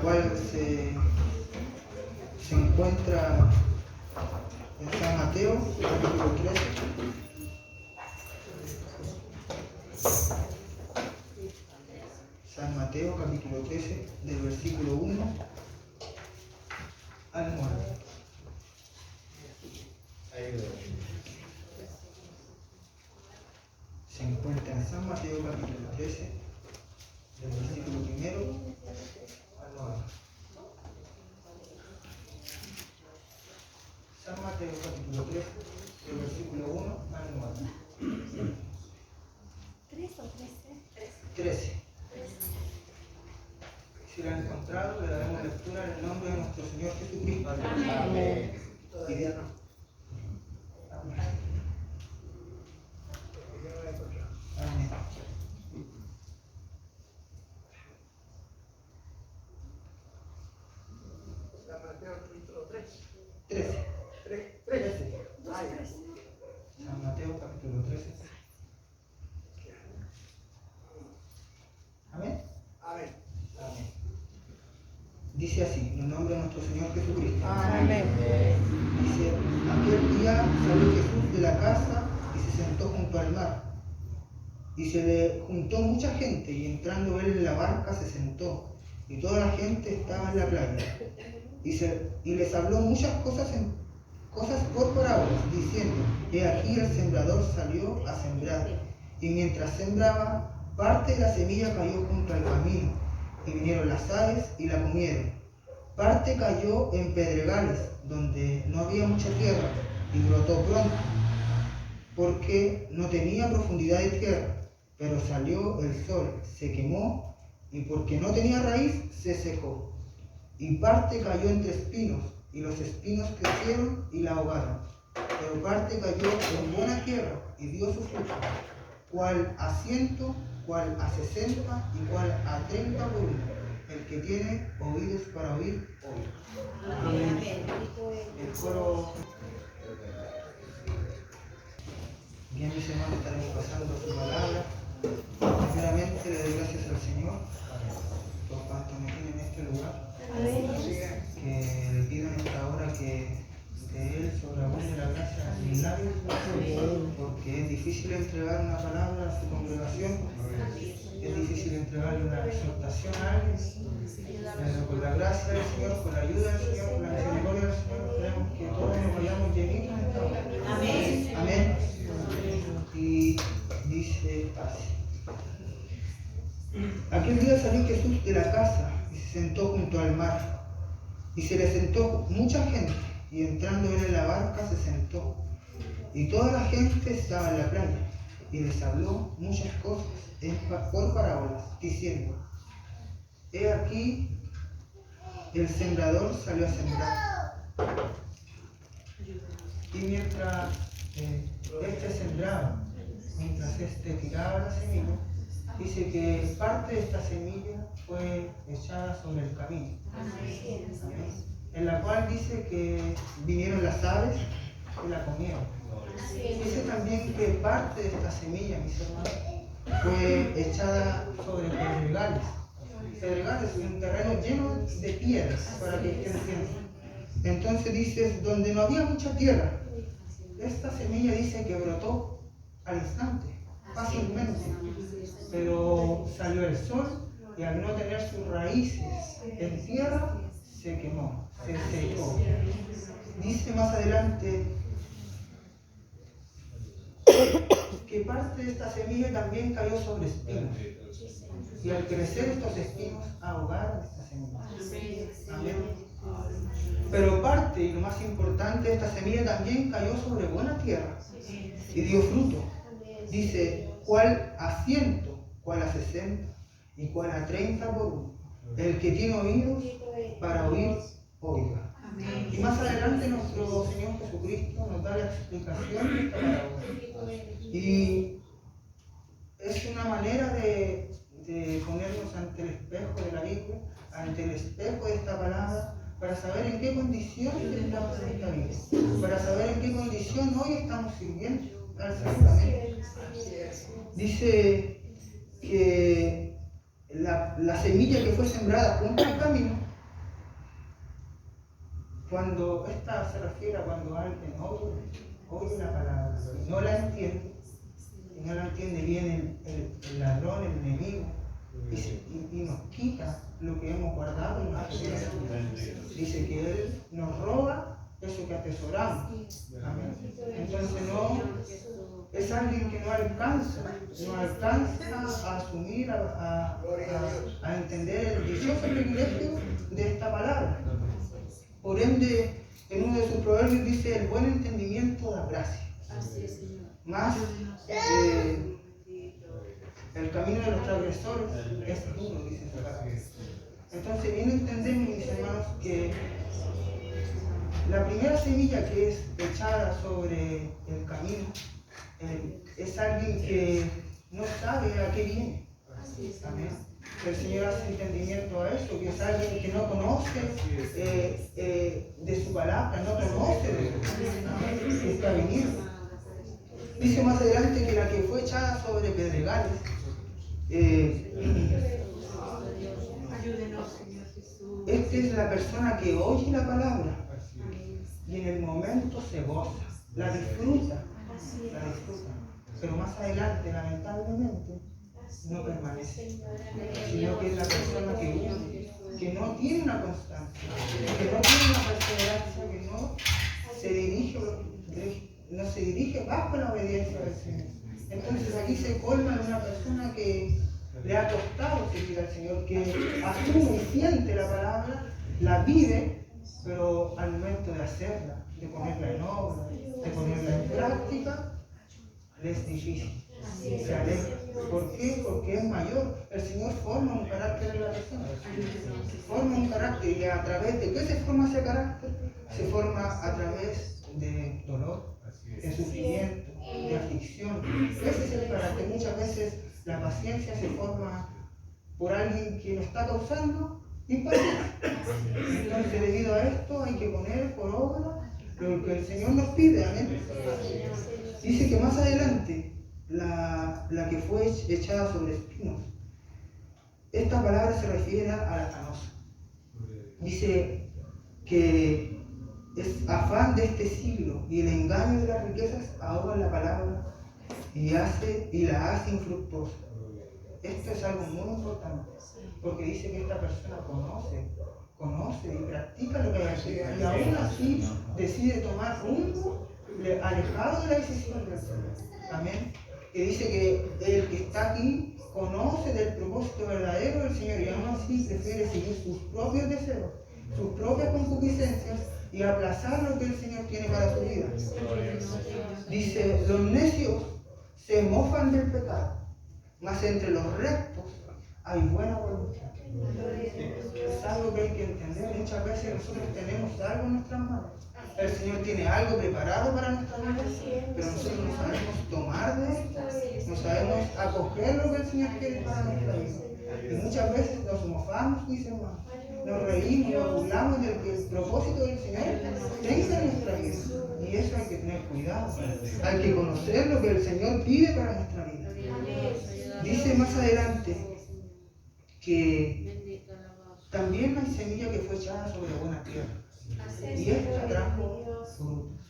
cual se encuentra en San Mateo, capítulo 13. San Mateo, capítulo 13, del versículo 1 al 9. Se encuentra en San Mateo, capítulo 13, del versículo 1 al 9. San Mateo, capítulo 13, del versículo 1 al 9. ¿3 o 13? 13. Si lo han encontrado, le daremos lectura en el nombre de nuestro Señor Jesucristo. Amén. Todavía no. Amén. Amén. San Mateo capítulo 3. 13. 13. San Mateo, capítulo 13. Amén. Amén. Amén. Dice así, en el nombre de nuestro Señor Jesucristo. Amén. Dice, aquel día salió Jesús de la casa y se sentó junto al mar. Y se le juntó mucha gente, y entrando él en la barca se sentó, y toda la gente estaba en la playa. Y les habló muchas cosas por parábolas, diciendo, he aquí el sembrador salió a sembrar, y mientras sembraba, parte de la semilla cayó junto al camino, y vinieron las aves y la comieron. Parte cayó en pedregales, donde no había mucha tierra, y brotó pronto, porque no tenía profundidad de tierra. Pero salió el sol, se quemó, y porque no tenía raíz, se secó. Y parte cayó entre espinos, y los espinos crecieron y la ahogaron. Pero parte cayó en buena tierra, y dio su fruto, cual a 100, cual a 60, y cual a 30 por uno. El que tiene oídos para oír, oiga. Amén. El coro. Bien, mis hermanos, estaremos pasando su palabra. Primeramente le doy gracias al Señor por cuanto me tiene en este lugar. Que le pido en esta hora que de Él sobreabunde la gracia en mis labios, porque es difícil entregar una palabra a su congregación, es difícil entregarle una exhortación a alguien, pero con la gracia del Señor, con la ayuda del Señor, con la misericordia del Señor, queremos que todos nos vayamos llenitos en esta hora. Amén. Amén. Y dice así. Aquel día salió Jesús de la casa y se sentó junto al mar. Y se le sentó mucha gente, y entrando él en la barca se sentó. Y toda la gente estaba en la playa, y les habló muchas cosas por parábolas, diciendo, he aquí el sembrador salió a sembrar. Y mientras sembraba, mientras tiraba la semilla, dice que parte de esta semilla fue echada sobre el camino. Amén. En la cual dice que vinieron las aves y la comieron. Dice también que parte de esta semilla, mis hermanos, fue echada sobre pedregales. Pedregales es un terreno lleno de piedras, para que usted entienda. Entonces dice, donde no había mucha tierra, esta semilla dice que brotó al instante, fácilmente. Pero salió el sol y al no tener sus raíces en tierra, se quemó, se secó. Dice más adelante que parte de esta semilla también cayó sobre espinos. Y al crecer estos espinos, ahogaron esta semilla. Amén. Pero parte, y lo más importante, de esta semilla también cayó sobre buena tierra y dio fruto. Dice, cuál a 100, cuál a 60 y cuál a 30 por uno. El que tiene oídos para oír, oiga. Y más adelante nuestro Señor Jesucristo nos da la explicación de esta parábola. Y es una manera de ponernos ante el espejo de la Biblia, ante el espejo de esta palabra, para saber en qué condición estamos en esta vida, para saber en qué condición hoy estamos sirviendo al Señor. Amén. Dice que la semilla que fue sembrada junto al camino cuando esta se refiere a cuando alguien oye la palabra y no la entiende, viene el ladrón, el enemigo, y nos quita lo que hemos guardado en nuestra vida. Dice que Él nos roba eso que atesoramos. Amén. Entonces no es alguien que no alcanza a asumir, a entender el dichoso privilegio de esta palabra. Por ende, en uno de sus proverbios dice: el buen entendimiento da gracia. Más el camino de los transgresores es duro, dice esa palabra. Entonces, bien entendemos, mis hermanos, que la primera semilla que es echada sobre el camino es alguien que no sabe a qué viene. Amén. El Señor hace entendimiento a eso, que es alguien que no conoce de su palabra, no conoce de su venir. Dice más adelante que la que fue echada sobre pedregales, esta es la persona que oye la palabra y en el momento se goza, la disfruta, pero más adelante, lamentablemente, no permanece, sino que es la persona que huye, que no tiene una constancia, que no tiene una perseverancia, que no se dirige bajo la obediencia del Señor. Entonces aquí se colma de una persona que le ha costado seguir al Señor, que asume y siente la palabra, la vive, pero al momento de hacerla, de ponerla en obra, de ponerla en práctica, le es difícil. Se aleja. ¿Por qué? Porque es mayor. El Señor forma un carácter en la persona. Forma un carácter, y a través de qué se forma ese carácter? Se forma a través de dolor, de sufrimiento, de aflicción. Ese es el carácter. Muchas veces la paciencia se forma por alguien que nos está causando impaciencia. Entonces, debido a esto, hay que poner por obra lo que el Señor nos pide. Amén. Dice que más adelante, la que fue echada sobre espinos, esta palabra se refiere a la canosa. Dice que es afán de este siglo y el engaño de las riquezas ahogan la palabra y la hace infructuosa. Esto es algo muy importante, porque dice que esta persona conoce y practica lo que hay aquí, y aún así decide tomar rumbo alejado de la decisión del Señor. Amén. Que dice que el que está aquí conoce del propósito verdadero del Señor y aún así prefiere seguir sus propios deseos, sus propias concupiscencias y aplazar lo que el Señor tiene para su vida. Dice: los necios se mofan del pecado, mas entre los rectos hay buena voluntad. Es algo que hay que entender. Muchas veces nosotros tenemos algo en nuestras manos. El Señor tiene algo preparado para nuestra vida, pero nosotros no sabemos tomar de esto, no sabemos acoger lo que el Señor quiere para nuestra vida. Y muchas veces nos mofamos, dice hermano, nos reímos, nos burlamos del que el propósito del Señor tenga en nuestra vida. Y eso hay que tener cuidado. Hay que conocer lo que el Señor pide para nuestra vida. Dice más adelante que también hay semilla que fue echada sobre buena tierra. Y esta trajo frutos.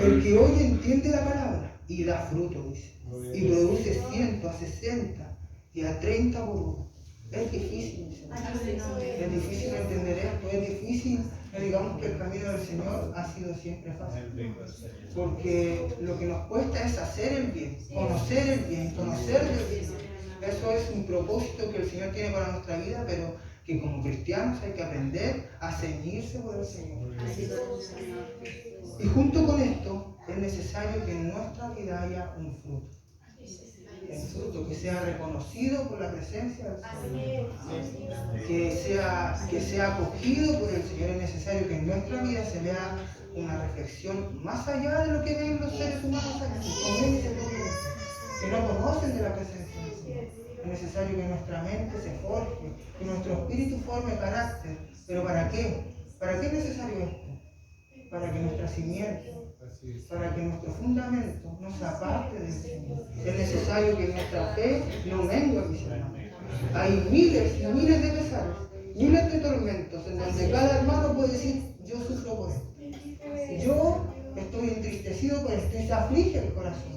El que oye entiende la palabra y da fruto, dice. Y produce 100, a 60 y a 30 por uno. Es difícil, dice. Es difícil entender esto, es difícil. Digamos que el camino del Señor ha sido siempre fácil. Porque lo que nos cuesta es hacer el bien, conocer del bien. Eso es un propósito que el Señor tiene para nuestra vida, pero que como cristianos hay que aprender a ceñirse por el Señor. Y junto con esto es necesario que en nuestra vida haya un fruto. Un fruto que sea reconocido por la presencia del Señor. Que sea acogido por el Señor. Es necesario que en nuestra vida se vea una reflexión más allá de lo que ven los seres humanos aquí, que no conocen de la presencia del Señor. Es necesario que nuestra mente se forje, que nuestro espíritu forme carácter. ¿Pero para qué? ¿Para qué es necesario esto? Para que nuestra simiente, para que nuestro fundamento no se aparte del Señor. Es necesario que nuestra fe no mengue, mis hermanos. Hay miles y miles de pesares, miles de tormentos en donde cada hermano puede decir, yo sufro por esto. Yo estoy entristecido por esto y se aflige el corazón.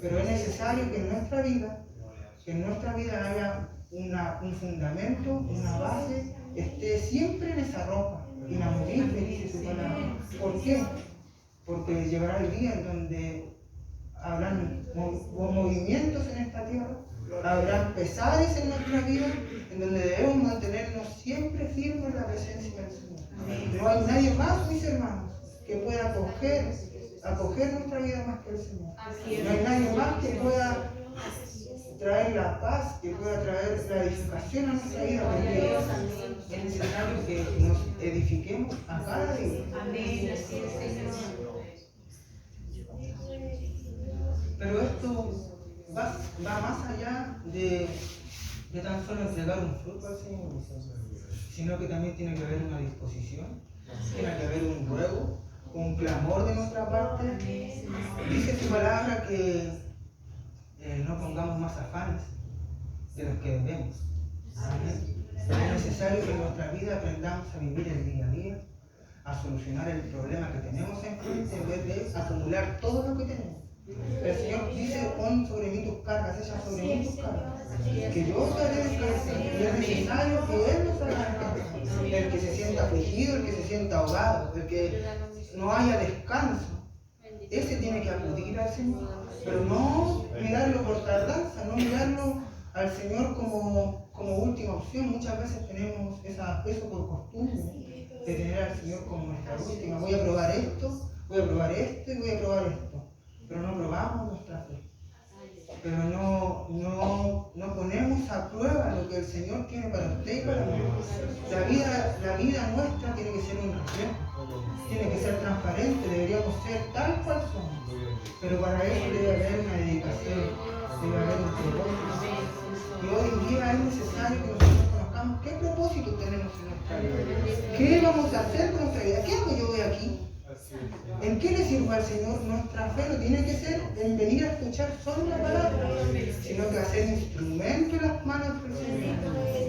Pero es necesario que en nuestra vida haya un fundamento, una base, esté siempre en esa roca, inamovible, dice su palabra. ¿Por qué? Porque llegará el día en donde habrán movimientos en esta tierra, habrán pesares en nuestra vida, en donde debemos mantenernos siempre firmes en la presencia del Señor. No hay nadie más, mis hermanos, que pueda acoger nuestra vida más que el Señor. No hay nadie más que pueda traer la paz, que pueda traer la edificación a nuestra vida, porque es necesario que nos edifiquemos a cada día. Pero esto va más allá de tan solo entregar un fruto al Señor, sino que también tiene que haber una disposición, tiene que haber un ruego, un clamor de nuestra parte. Dice su palabra que no pongamos más afanes de los que debemos. Amén. Es necesario que en nuestra vida aprendamos a vivir el día a día, a solucionar el problema que tenemos enfrente en vez de acumular todo lo que tenemos. El Señor dice, pon sobre mí tus cargas, echa sobre mí tus cargas, que yo te haré descansar. Y es necesario que Él nos haga descansar. El que se sienta afligido, el que se sienta ahogado, el que no haya descanso, ese tiene que acudir al Señor. Pero no mirarlo por tardanza, no mirarlo al Señor como última opción. Muchas veces tenemos eso por costumbre, de tener al Señor como nuestra última. Voy a probar esto, voy a probar esto y voy a probar esto. Pero no probamos nuestra fe. Pero no ponemos a prueba lo que el Señor tiene para usted y para mí. La vida nuestra tiene que ser un reflejo, tiene que ser transparente, deberíamos ser tal cual somos. Pero para eso debe haber una dedicación, debe haber un propósito. Y hoy en día es necesario que nosotros conozcamos qué propósito tenemos en nuestra vida. ¿Qué vamos a hacer con nuestra vida? ¿Qué hago yo hoy aquí? ¿En qué le sirvo al Señor? Nuestra fe no tiene que ser en venir a escuchar solo la palabra, sino que hacer instrumento en las manos del Señor.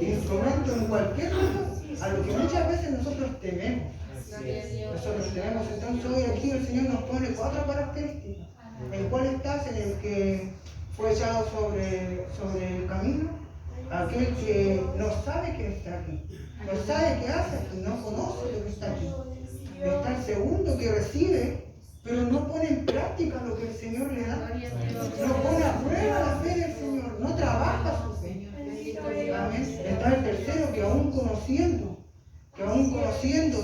Instrumento en cualquier cosa, a lo que muchas veces nosotros tememos. Entonces hoy aquí el Señor nos pone 4 características. ¿En cuál estás? En el que fue echado sobre el camino, aquel que no sabe que está aquí, no sabe qué hace aquí, no conoce lo que está aquí. Está el segundo que recibe, pero no pone en práctica lo que el Señor le da. No pone a prueba la fe del Señor, no trabaja su fe. Amén. Está el tercero que aún conociendo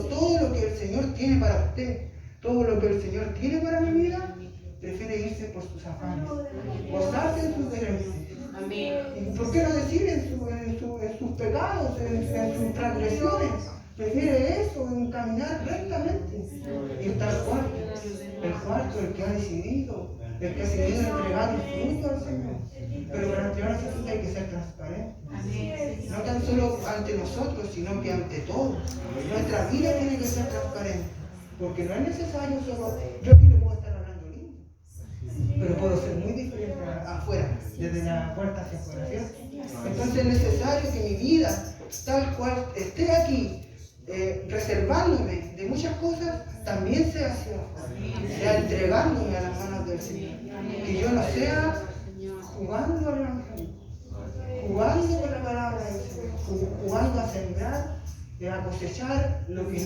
todo lo que el Señor tiene para usted, todo lo que el Señor tiene para mi vida, prefiere irse por sus afanes, gozarse en sus deleites. ¿Y por qué no decir en sus pecados, en sus transgresiones? Prefiere eso, caminar rectamente. Y está el cuarto, el que ha decidido entregar el fruto al Señor. Pero para entregar ese fruto hay que ser transparente. No tan solo ante nosotros, sino que ante todos. Nuestra vida tiene que ser transparente. Porque no es necesario solo, yo aquí le puedo estar hablando lindo, pero puedo ser muy diferente afuera, desde la puerta hacia afuera, ¿cierto? Entonces es necesario que mi vida, tal cual esté aquí, reservándome de muchas cosas, también sea hacia afuera, sea entregándome a las manos del Señor. Que yo no sea jugando al evangelio, jugando con la palabra del Señor, jugando a sembrar, a cosechar lo que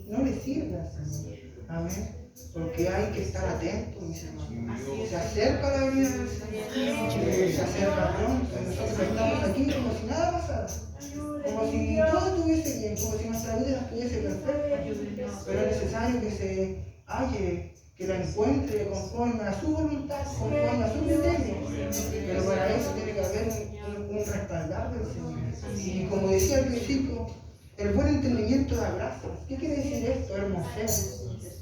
no le sirve al Señor. Amén. Porque hay que estar atentos, mis hermanos. Se acerca la venida del Señor, se acerca pronto. Nosotros estamos aquí como si nada pasara, como si todo estuviese bien, como si nuestra vida estuviese perfecta. Pero es necesario que se halle, que la encuentre conforme a su voluntad, conforme a su criterio. Pero para eso tiene que haber un respaldar del Señor. Y como decía al principio, el buen entendimiento da gracias. ¿Qué quiere decir esto?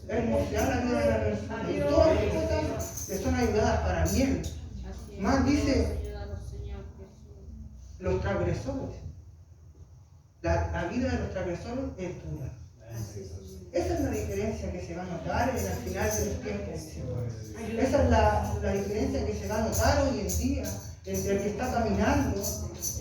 Hermosear la vida de la persona. Y todas las cosas que son ayudadas para bien. Más dice, los transgresores. La vida de los transgresores es dura. Esa es la diferencia que se va a notar en el final de los tiempos. Esa es la diferencia que se va a notar hoy en día entre el que está caminando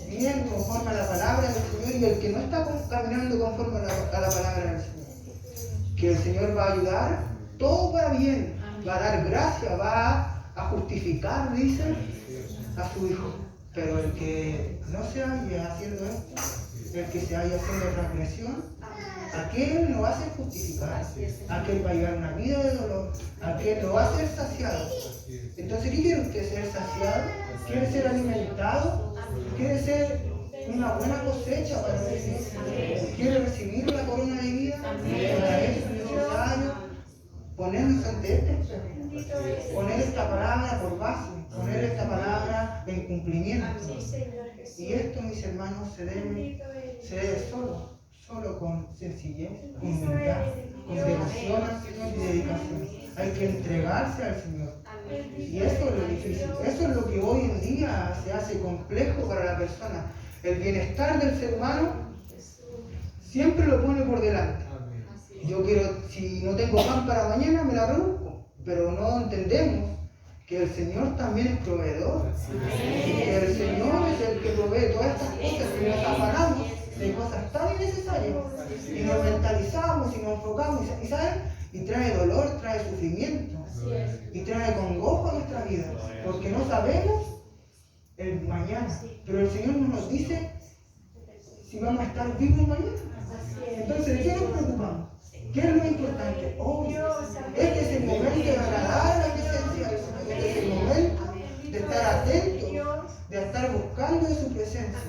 bien conforme a la palabra del Señor y el que no está caminando conforme a la palabra del Señor. Que el Señor va a ayudar, todo va bien, va a dar gracia, va a justificar, dice, a su Hijo. Pero el que no se halla haciendo esto, el que se halla haciendo transgresión, aquel no va a ser justificado, aquel va a llevar una vida de dolor, aquel no va a ser saciado. Entonces, ¿qué quiere usted? ¿Ser saciado? ¿Quiere ser alimentado? ¿Quiere ser una buena cosecha para recibir? ¿Quiere recibir una corona de vida? Para eso es necesario ponernos ante este espejo, poner esta palabra por base, poner esta palabra en cumplimiento. Y esto, mis hermanos, se debe solo con sencillez, con humildad, con devoción al Señor y dedicación. Hay que entregarse al Señor. Y eso es lo difícil. Eso es lo que hoy en día se hace complejo para la persona. El bienestar del ser humano siempre lo pone por delante. Yo quiero, si no tengo pan para mañana, me la rebusco. Pero no entendemos que el Señor también es proveedor. Y que el Señor es el que provee todas estas cosas que nos afanamos de cosas tan innecesarias. Y nos mentalizamos y nos enfocamos. ¿Y saben? Y trae dolor, trae sufrimiento. Y trae congojo a nuestra vida. Porque no sabemos el mañana. Pero el Señor no nos dice si vamos a estar vivos mañana. Entonces, ¿de qué nos preocupamos? ¿Qué es lo importante? Hoy, este es el momento de agradar la presencia del Señor. Este es el momento de estar atentos, de estar buscando de su presencia.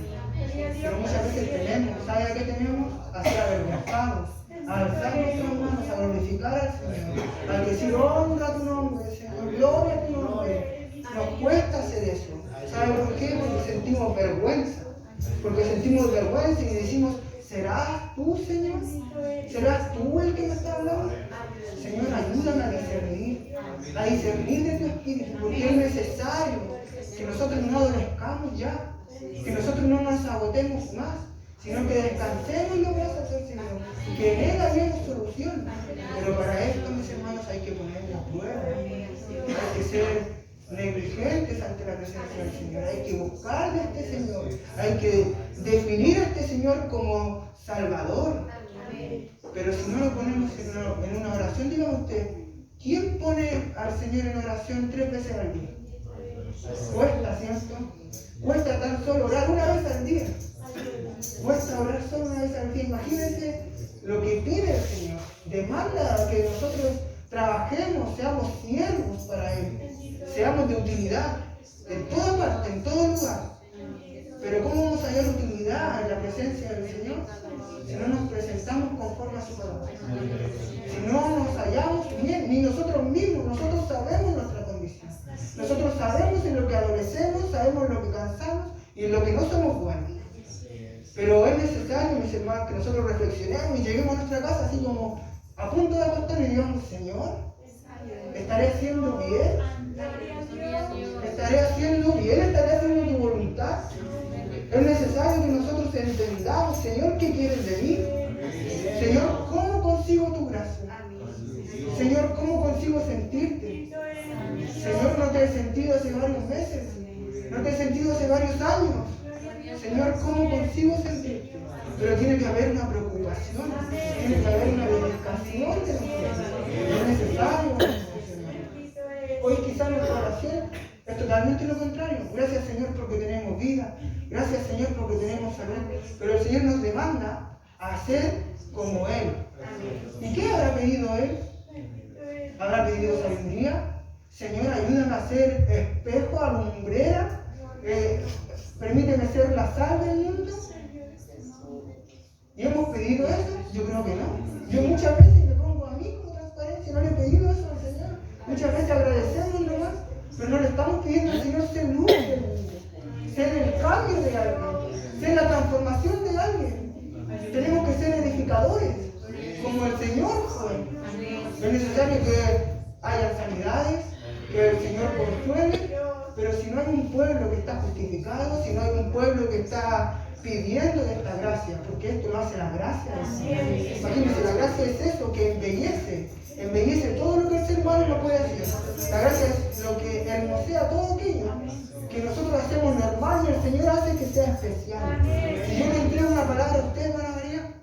Pero muchas veces tenemos, ¿sabe a qué tenemos? A ser avergonzados, a alzar nuestras manos, a glorificar al Señor, a decir, honra tu nombre, Señor, gloria a tu nombre. Nos cuesta hacer eso. ¿Sabe por qué? Porque sentimos vergüenza. Porque sentimos vergüenza y decimos, ¿serás tú, Señor? ¿Serás tú el que me está hablando? Señor, ayúdame a discernir de tu espíritu, porque es necesario que nosotros no adolezcamos ya, que nosotros no nos agotemos más, sino que descansemos en lo que vas a hacer, Señor, que en Él hayamos solución. Pero para esto, mis hermanos, hay que poner la prueba, hay que ser negligentes ante la presencia del Señor, hay que buscar de este Señor, hay que definir a este Señor como Salvador. Pero si no lo ponemos en una oración, dígame usted, ¿quién pone al Señor en oración 3 veces al día? Cuesta, ¿cierto? Cuesta tan solo orar una vez al día. Cuesta orar solo una vez al día. Imagínense lo que pide el Señor. Demanda que nosotros trabajemos, seamos siervos para Él, seamos de utilidad en toda parte, en todo lugar. Pero ¿cómo vamos a hallar utilidad en la presencia del Señor? Si no nos presentamos conforme a su palabra. Si no nos hallamos bien, ni nosotros mismos, nosotros sabemos nuestra condición. Nosotros sabemos en lo que adolecemos, sabemos en lo que cansamos y en lo que no somos buenos. Pero es necesario, mis hermanos, que nosotros reflexionemos y lleguemos a nuestra casa así como a punto de acostarnos y digamos, Señor, ¿estaré haciendo bien? ¿Estaré haciendo bien? ¿Estaré haciendo tu voluntad? Es necesario que nosotros entendamos, Señor, ¿qué quieres de mí? Señor, ¿cómo consigo tu gracia? Señor, ¿cómo consigo sentirte? Señor, no te he sentido hace varios meses, no te he sentido hace varios años. Señor, ¿cómo consigo sentirte? Pero tiene que haber una preocupación, tiene que haber una dedicación de nosotros. Es necesario, Señor. Hoy quizás nuestra oración es totalmente lo contrario. Gracias, Señor, porque tenemos vida. Gracias, Señor, porque tenemos salud. Pero el Señor nos demanda a ser como Él. ¿Y qué habrá pedido Él? ¿Habrá pedido sabiduría? Señor, ayúdame a ser espejo, alumbrera. Permíteme ser la sal del mundo. ¿Y hemos pedido eso? Yo creo que no. Yo muchas veces me pongo a mí como transparencia. No le he pedido eso al Señor. Muchas veces agradecemos nomás, pero no le estamos pidiendo al Señor ser luz del mundo, ser el cambio de alguien, ser la transformación de alguien. Tenemos que ser edificadores, como el Señor fue. Es necesario que haya sanidades, que el Señor consuele, pero si no hay un pueblo que está justificado, si no hay un pueblo que está pidiendo de esta gracia, porque esto lo hace la gracia del Señor. Imagínense, la gracia es eso, que embellece todo lo que el ser humano no puede hacer. La gracia es lo que hermosea todo aquello que nosotros hacemos normal y el Señor hace que sea especial. Si yo le entrego una una palabra a usted, hermana María?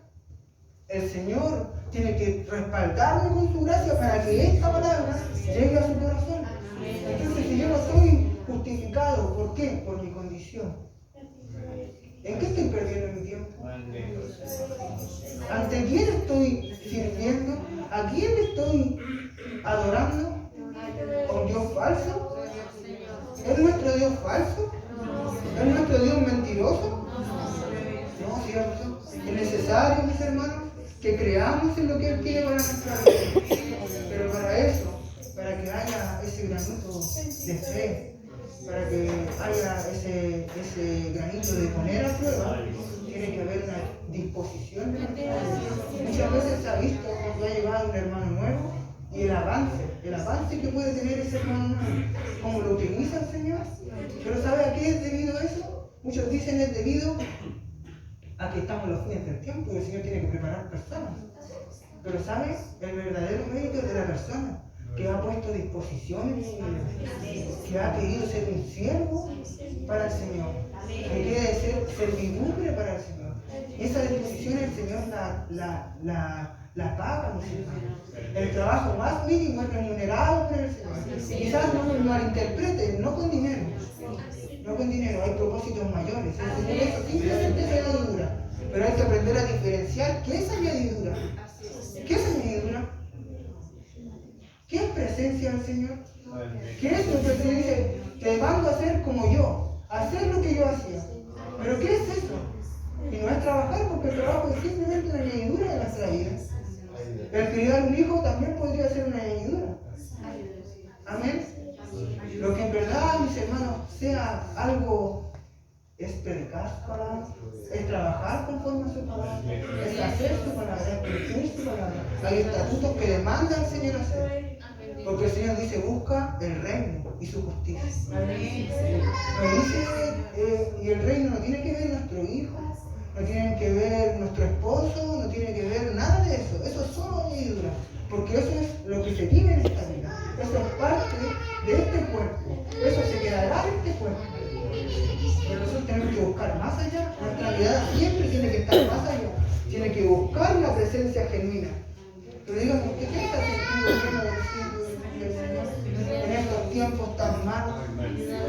El Señor tiene que respaldarme con su gracia para que esta palabra llegue a su corazón. Entonces, si yo no soy justificado, ¿por qué? Por mi condición. ¿En qué estoy perdiendo mi tiempo? ¿Ante quién estoy sirviendo? ¿A quién estoy adorando? ¿A un Dios falso? ¿Es nuestro Dios falso? ¿Es nuestro Dios mentiroso? No, ¿cierto? Es necesario, mis hermanos, que creamos en lo que Él quiere para nuestra vida. Pero para eso, para que haya ese granito de fe, para que haya ese granito de poner a prueba, tiene que haber una disposición de nuestra vida. Muchas veces se ha visto cuando ha llegado un hermano nuevo y el avance que puede tener ese hermano nuevo, cómo lo utiliza el Señor. Pero ¿sabe a qué es debido a eso? Muchos dicen es debido a que estamos en los fines del tiempo y el Señor tiene que preparar personas. Pero ¿sabe? El verdadero mérito es de la persona que ha puesto disposición en su vida, que ha querido ser un siervo para el Señor, que quiere ser servidumbre para el Señor. Esa disposición el Señor la paga, mis hermanos. El trabajo más mínimo es remunerado por el Señor. Quizás no lo malinterpreten, no con dinero. No con dinero, hay propósitos mayores. El Señor eso simplemente es añadidura. Pero hay que aprender a diferenciar qué es añadidura. ¿Qué es añadidura? ¿Qué es presencia del Señor? ¿Qué es lo que el Señor dice? Te mando a hacer como yo, a hacer lo que yo hacía. ¿Pero qué es eso? Y no es trabajar, porque el trabajo es simplemente una añadidura de nuestra vida. El criar un hijo también podría ser una añadidura. Amén. Lo que en verdad, mis hermanos, sea algo es predicar su palabra, es trabajar conforme a su palabra, es hacer su palabra, es cumplir su palabra. Hay estatutos que demanda el Señor hacer. Porque el Señor dice, busca el reino y su justicia. Nos dice, y el reino no tiene que ver nuestro hijo, no tiene que ver nuestro esposo, no tiene que ver nada de eso. Eso es solo añadidura. Porque eso es lo que se vive en esta vida. Eso es parte de este cuerpo. Eso se quedará en este cuerpo. Pero nosotros tenemos que buscar más allá. Nuestra mirada siempre tiene que estar más allá. Tiene que buscar la presencia genuina. Pero díganme, ¿qué está sentido lleno del Espíritu del Señor? En estos tiempos tan malos,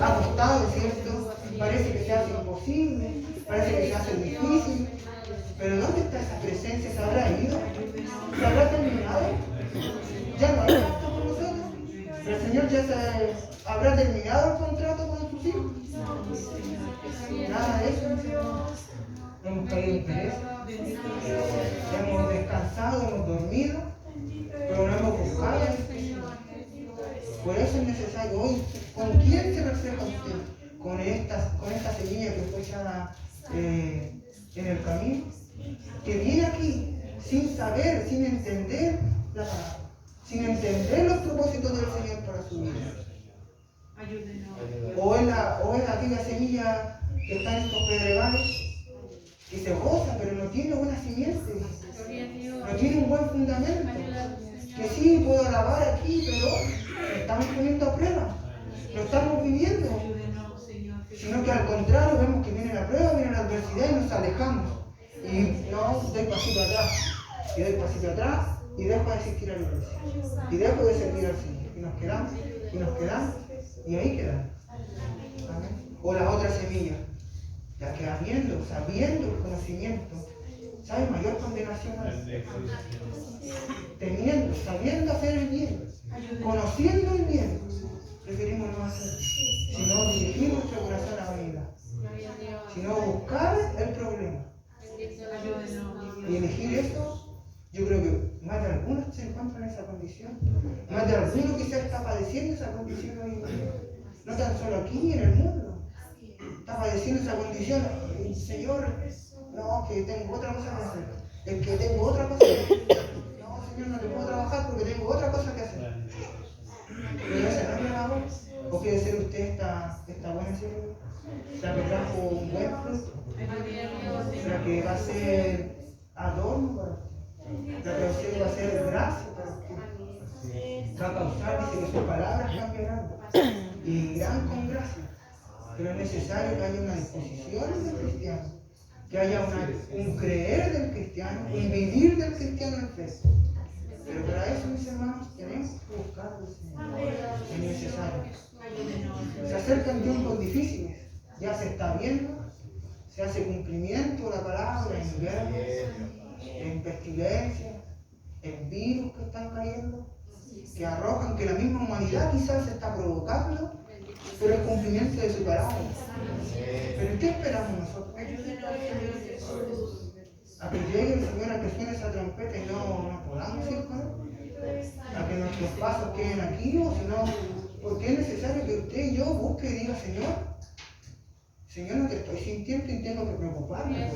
acostados, ¿cierto? Parece que se hace imposible, parece que se hace difícil. Pero ¿dónde está esa presencia? ¿Se habrá ido? ¿Se habrá terminado? ¿Ya no hay pacto con nosotros? ¿El Señor ya habrá terminado el contrato con sus hijos? Nada de eso, mis hermanos. Hemos caído en pereza, hemos descansado, hemos dormido, pero no hemos buscado. Por eso es necesario hoy, ¿con quién se refleja usted? Con esta semilla que fue echada en el camino, que viene aquí sin saber, sin entender la palabra, sin entender los propósitos del Señor para su vida. O es aquella semilla que está en estos pedregales, que se goza, pero no tiene buena simiente, no tiene un buen fundamento. Que sí, puedo alabar aquí, pero estamos poniendo a prueba, lo estamos viviendo. Sino que al contrario, vemos que viene la prueba, viene la adversidad y nos alejamos. Y no, doy pasito atrás, y doy pasito atrás, y dejo de asistir a la iglesia, y dejo de servir al Señor. Y nos quedamos, y ahí quedamos. ¿Amén? O la otra semilla, la que sabiendo el conocimiento, ¿sabe? Mayor condenación hay. Teniendo, sabiendo hacer el bien, conociendo el bien, preferimos no hacerlo, sino dirigir nuestro corazón a la vanidad, sino buscar el problema. Y elegir eso, yo creo que más de algunos se encuentran en esa condición, más de algunos quizás está padeciendo esa condición hoy en día, no tan solo aquí en el mundo, está padeciendo esa condición. Señor, no, que tengo otra cosa que hacer, es que tengo otra cosa que hacer. No, Señor, no te puedo trabajar porque tengo otra cosa que hacer. Pero ese no es mi labor. ¿O quiere ser usted esta buena sierva? La que trajo un buen fruto, la que va a ser adorno para usted, la que va a ser gracia para usted, va a causar, dice que sus palabras cambiarán y irán con gracia. Pero es necesario que haya una disposición del cristiano que haya un creer del cristiano, un vivir del cristiano en fe. Pero para eso, mis hermanos, tenemos que buscar al Señor. Es necesario. Se acercan tiempos difíciles, ya se está viendo, se hace cumplimiento de la palabra en guerra, en pestilencia, en virus que están cayendo, que arrojan, que la misma humanidad quizás se está provocando, pero el cumplimiento de su palabra. Pero ¿qué esperamos nosotros? A que llegue el Señor, a que suene esa trompeta y no podamos ir con Él, a que nuestros pasos queden aquí, o si no, porque es necesario que usted y yo busque y diga: Señor, no te estoy sintiendo y tengo que preocuparme.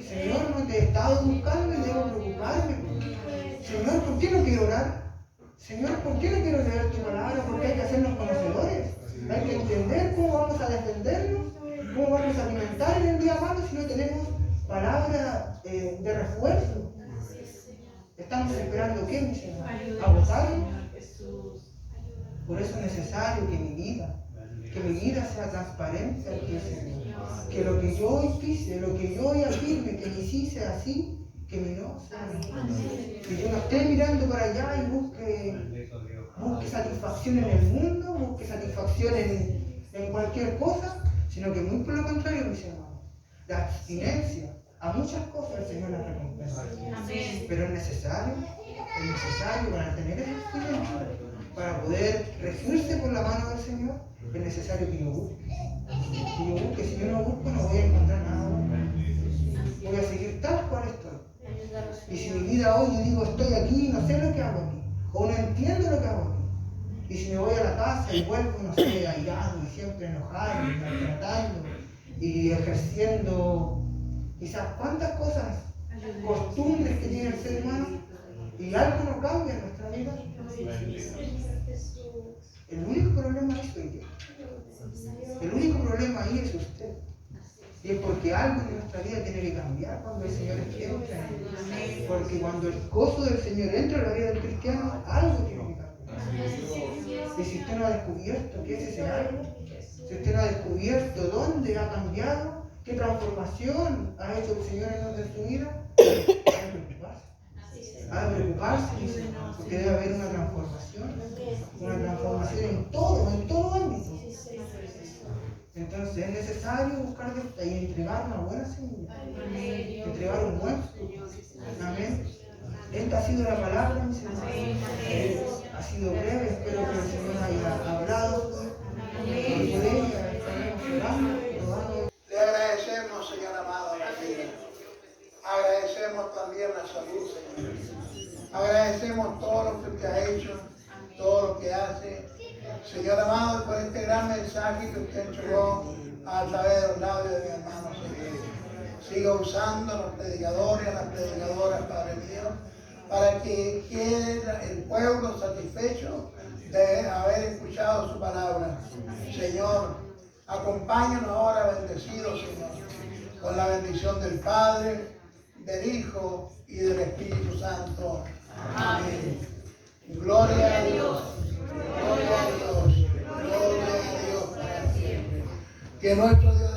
Señor, no te he estado buscando y debo preocuparme. Señor, ¿por qué no quiero orar? Señor, ¿por qué no quiero leer tu palabra? Porque hay que hacernos conocedores. Hay que entender cómo vamos a defendernos, cómo vamos a alimentar en el día malo si no tenemos palabra de refuerzo. Estamos esperando ¿qué, mi Señor? ¿Agotarnos? Por eso es necesario que mi vida sea transparente ante el Señor. Que lo que yo hoy pise, lo que yo hoy afirme, que mi sí sea así, que mi no sea no. Que yo no esté mirando para allá y busque satisfacción en el mundo, busque satisfacción en cualquier cosa, sino que muy por lo contrario, mis hermanos, la abstinencia a muchas cosas el Señor la recompensa. Pero es necesario para tener esa abstinencia, para poder regirse por la mano del Señor, es necesario que yo busque. Si yo no busco, no voy a encontrar nada bueno. Voy a seguir tal cual estoy. Y si mi vida hoy yo digo estoy aquí, no sé lo que hago aquí, o no entiendo lo que hago aquí. Y si me voy a la casa y vuelvo, no sé, airado y siempre enojado y maltratando y ejerciendo quizás cuántas cosas, costumbres que tiene el ser humano, y algo no cambia en nuestra vida. El único problema ahí soy yo. El único problema ahí es usted. Y es porque algo en nuestra vida tiene que cambiar cuando el Señor entra. Porque cuando el gozo del Señor entra en la vida del cristiano, algo tiene que cambiar. Y si usted no ha descubierto qué es ese algo, si usted no ha descubierto dónde ha cambiado, qué transformación ha hecho el Señor en su vida, hay que preocuparse. Hay que preocuparse, porque debe haber una transformación en todo ámbito. Entonces es necesario buscar de esta y entregar una buena semilla, entregar un buen fruto. Amén. Esta ha sido la palabra, mis hermanos. Ha sido breve, espero que el Señor haya hablado. Y por ella estaremos orando. Le agradecemos, Señor amado, la vida. Agradecemos también la salud, Señor. Agradecemos todo lo que usted ha hecho, todo lo que hace. Señor amado, por este gran mensaje que usted entregó a través de los labios de mi hermano, Señor. Siga usando a los predicadores, a las predicadoras, Padre mío, para que quede el pueblo satisfecho de haber escuchado su palabra. Señor, acompáñanos ahora bendecidos, Señor, con la bendición del Padre, del Hijo y del Espíritu Santo. Amén. Gloria a Dios. Gloria a Dios. Gloria a Dios para siempre. Que nuestro Dios